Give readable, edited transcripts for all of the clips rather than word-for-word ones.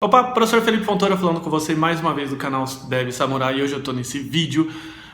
Opa, professor Felipe Fontoura falando com você mais uma vez do canal Dev Samurai e hoje eu tô nesse vídeo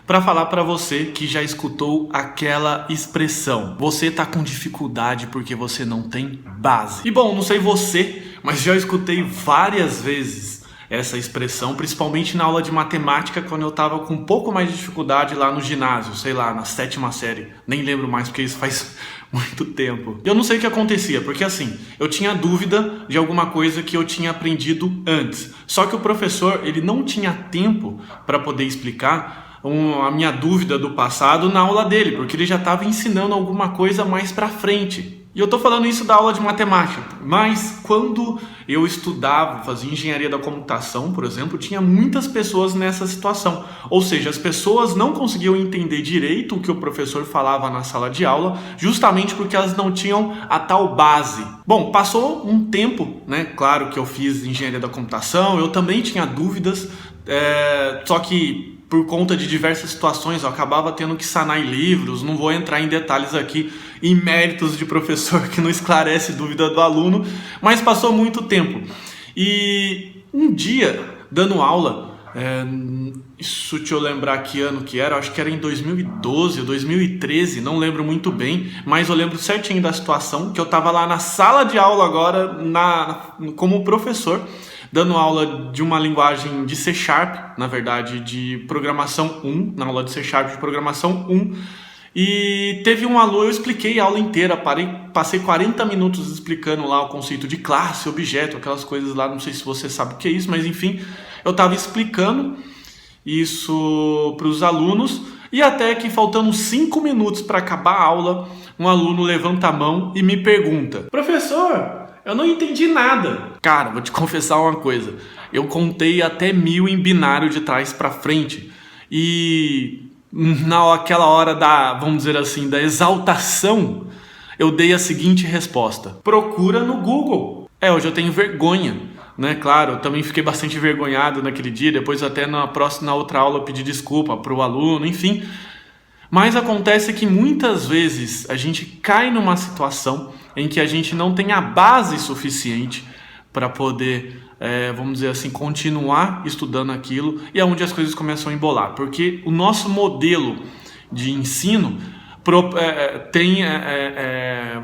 para falar para você que já escutou aquela expressão: você tá com dificuldade porque você não tem base. E bom, não sei você, mas já escutei várias vezes essa expressão, principalmente na aula de matemática, quando eu tava com um pouco mais de dificuldade lá no ginásio, sei lá, na sétima série. Nem lembro mais porque isso faz muito tempo. Eu não sei o que acontecia, porque assim, eu tinha dúvida de alguma coisa que eu tinha aprendido antes. Só que o professor, ele não tinha tempo para poder explicar a minha dúvida do passado na aula dele, porque ele já estava ensinando alguma coisa mais para frente. E eu tô falando isso da aula de matemática, mas quando eu estudava, fazia engenharia da computação, por exemplo, tinha muitas pessoas nessa situação. Ou seja, as pessoas não conseguiam entender direito o que o professor falava na sala de aula, justamente porque elas não tinham a tal base. Bom, passou um tempo, né? Claro que eu fiz engenharia da computação, eu também tinha dúvidas, só que por conta de diversas situações eu acabava tendo que sanar em livros. Não vou entrar em detalhes aqui, em méritos de professor que não esclarece dúvida do aluno, mas passou muito tempo. E um dia, dando aula, isso deixa eu lembrar que ano que era, acho que era em 2012 ou 2013, não lembro muito bem, mas eu lembro certinho da situação, que eu estava lá na sala de aula agora, como professor, dando aula de uma linguagem de C Sharp, na verdade de programação 1, na aula de C Sharp de programação 1, e teve um aluno, eu expliquei a aula inteira, passei 40 minutos explicando lá o conceito de classe, objeto, aquelas coisas lá, não sei se você sabe o que é isso, mas enfim, eu estava explicando isso para os alunos, e até que faltando 5 minutos para acabar a aula, um aluno levanta a mão e me pergunta: professor, eu não entendi nada. Cara, vou te confessar uma coisa. Eu contei até 1000 em binário de trás para frente. E naquela hora vamos dizer assim, da exaltação, eu dei a seguinte resposta: procura no Google. Hoje eu tenho vergonha, né? Claro, eu também fiquei bastante envergonhado naquele dia. Depois até na outra aula eu pedi desculpa para o aluno, enfim. Mas acontece que muitas vezes a gente cai numa situação em que a gente não tem a base suficiente para poder, vamos dizer assim, continuar estudando aquilo, e é onde as coisas começam a embolar. Porque o nosso modelo de ensino tem,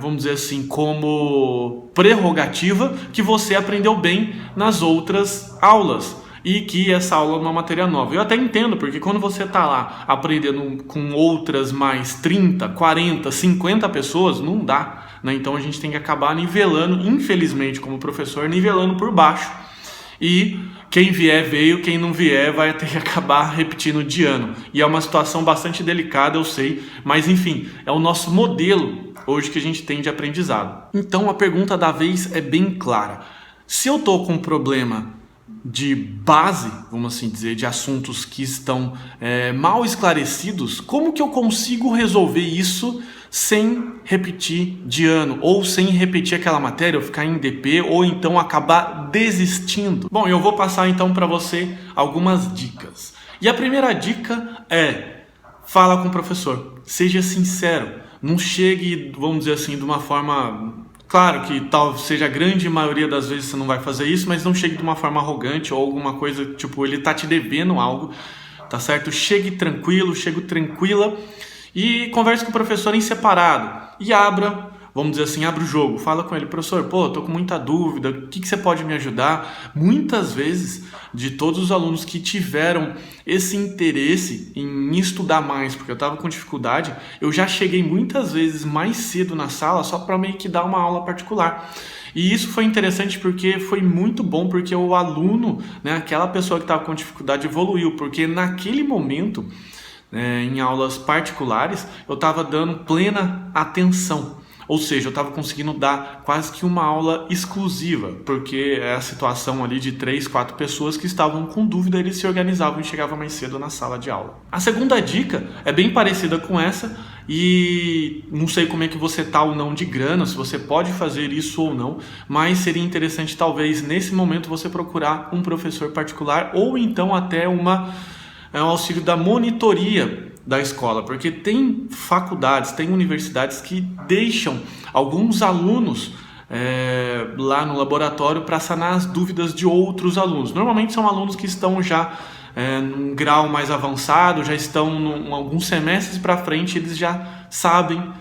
vamos dizer assim, como prerrogativa que você aprendeu bem nas outras aulas, e que essa aula é uma matéria nova. Eu até entendo, porque quando você está lá aprendendo com outras mais 30, 40, 50 pessoas, não dá, né? Então a gente tem que acabar nivelando, infelizmente, como professor, nivelando por baixo. E quem vier veio, quem não vier vai ter que acabar repetindo de ano. E é uma situação bastante delicada, eu sei, mas enfim, é o nosso modelo hoje que a gente tem de aprendizado. Então a pergunta da vez é bem clara: se eu estou com um problema de base, vamos assim dizer, de assuntos que estão mal esclarecidos, como que eu consigo resolver isso sem repetir de ano, ou sem repetir aquela matéria, ou ficar em DP, ou então acabar desistindo? Bom, eu vou passar então para você algumas dicas. E a primeira dica é: fala com o professor, seja sincero, não chegue, vamos dizer assim, de uma forma... Claro que tal seja a grande maioria das vezes você não vai fazer isso, mas não chegue de uma forma arrogante ou alguma coisa, tipo, ele tá te devendo algo, tá certo? Chegue tranquilo, chegue tranquila e converse com o professor em separado. E vamos dizer assim, abra o jogo. Fala com ele: professor, tô com muita dúvida, o que você pode me ajudar? Muitas vezes, de todos os alunos que tiveram esse interesse em estudar mais, porque eu estava com dificuldade, eu já cheguei muitas vezes mais cedo na sala só para meio que dar uma aula particular. E isso foi interessante porque foi muito bom, porque o aluno, né, aquela pessoa que estava com dificuldade, evoluiu, porque naquele momento, em aulas particulares, eu estava dando plena atenção. Ou seja, eu estava conseguindo dar quase que uma aula exclusiva, porque é a situação ali de 3, 4 pessoas que estavam com dúvida, eles se organizavam e chegavam mais cedo na sala de aula. A segunda dica é bem parecida com essa, e não sei como é que você está ou não de grana, se você pode fazer isso ou não, mas seria interessante talvez nesse momento você procurar um professor particular, ou então até um auxílio da monitoria da escola, porque tem faculdades, tem universidades que deixam alguns alunos lá no laboratório para sanar as dúvidas de outros alunos. Normalmente são alunos que estão já num grau mais avançado, já estão alguns semestres para frente, eles já sabem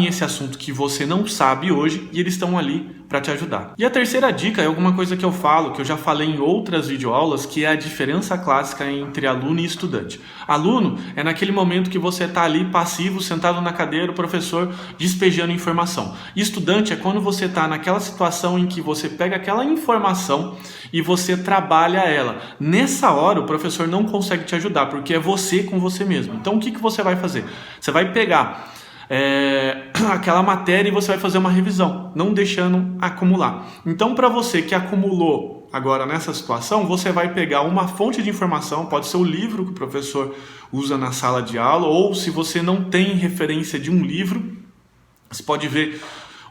esse assunto que você não sabe hoje e eles estão ali para te ajudar. E a terceira dica é alguma coisa que eu falo, que eu já falei em outras videoaulas, que é a diferença clássica entre aluno e estudante. Aluno é naquele momento que você está ali passivo, sentado na cadeira, o professor despejando informação. E estudante é quando você está naquela situação em que você pega aquela informação e você trabalha ela. Nessa hora o professor não consegue te ajudar, porque é você com você mesmo. Então o que você vai fazer? Você vai pegar aquela matéria e você vai fazer uma revisão, não deixando acumular. Então, para você que acumulou agora nessa situação, você vai pegar uma fonte de informação, pode ser o livro que o professor usa na sala de aula, ou se você não tem referência de um livro, você pode ver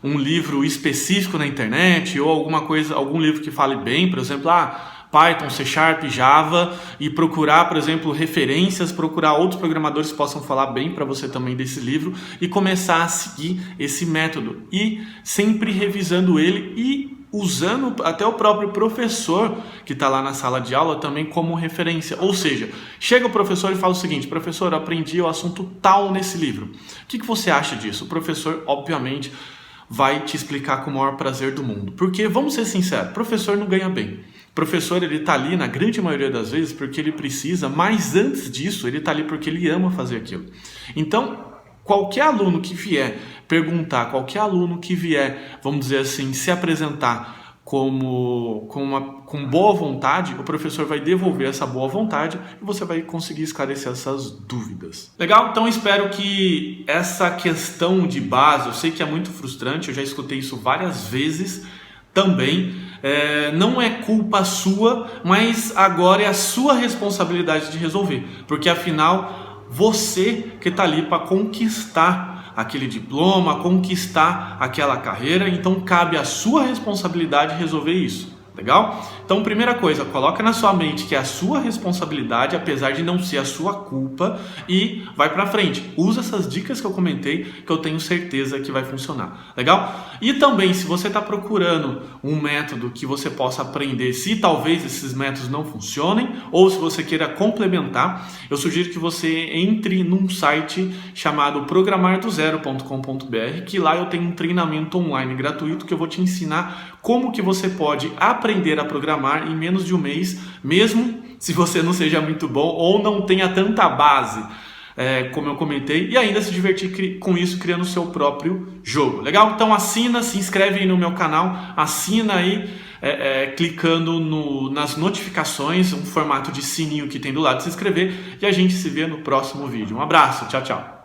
um livro específico na internet, ou algum livro que fale bem, por exemplo, Python, C#, Java, e procurar, por exemplo, referências, procurar outros programadores que possam falar bem para você também desse livro e começar a seguir esse método e sempre revisando ele e usando até o próprio professor que está lá na sala de aula também como referência. Ou seja, chega o professor e fala o seguinte: professor, eu aprendi o assunto tal nesse livro. O que você acha disso? O professor, obviamente, vai te explicar com o maior prazer do mundo. Porque, vamos ser sinceros, o professor não ganha bem. O professor, ele está ali na grande maioria das vezes porque ele precisa, mas antes disso ele está ali porque ele ama fazer aquilo. Então, qualquer aluno que vier perguntar, qualquer aluno que vier, vamos dizer assim, se apresentar com boa vontade, o professor vai devolver essa boa vontade e você vai conseguir esclarecer essas dúvidas. Legal? Então espero que essa questão de base, eu sei que é muito frustrante, eu já escutei isso várias vezes também, não é culpa sua, mas agora é a sua responsabilidade de resolver, porque afinal você que está ali para conquistar aquele diploma, conquistar aquela carreira, então cabe a sua responsabilidade resolver isso. Legal? Então, primeira coisa, coloca na sua mente que é a sua responsabilidade, apesar de não ser a sua culpa, e vai pra frente. Usa essas dicas que eu comentei, que eu tenho certeza que vai funcionar. Legal? E também, se você está procurando um método que você possa aprender, se talvez esses métodos não funcionem, ou se você queira complementar, eu sugiro que você entre num site chamado programardozero.com.br, que lá eu tenho um treinamento online gratuito que eu vou te ensinar como que você pode aprender a programar em menos de um mês, mesmo se você não seja muito bom ou não tenha tanta base, como eu comentei, e ainda se divertir com isso criando o seu próprio jogo. Legal? Então assina, se inscreve aí no meu canal, assina aí clicando nas notificações, um formato de sininho que tem do lado de se inscrever, e a gente se vê no próximo vídeo. Um abraço, tchau, tchau!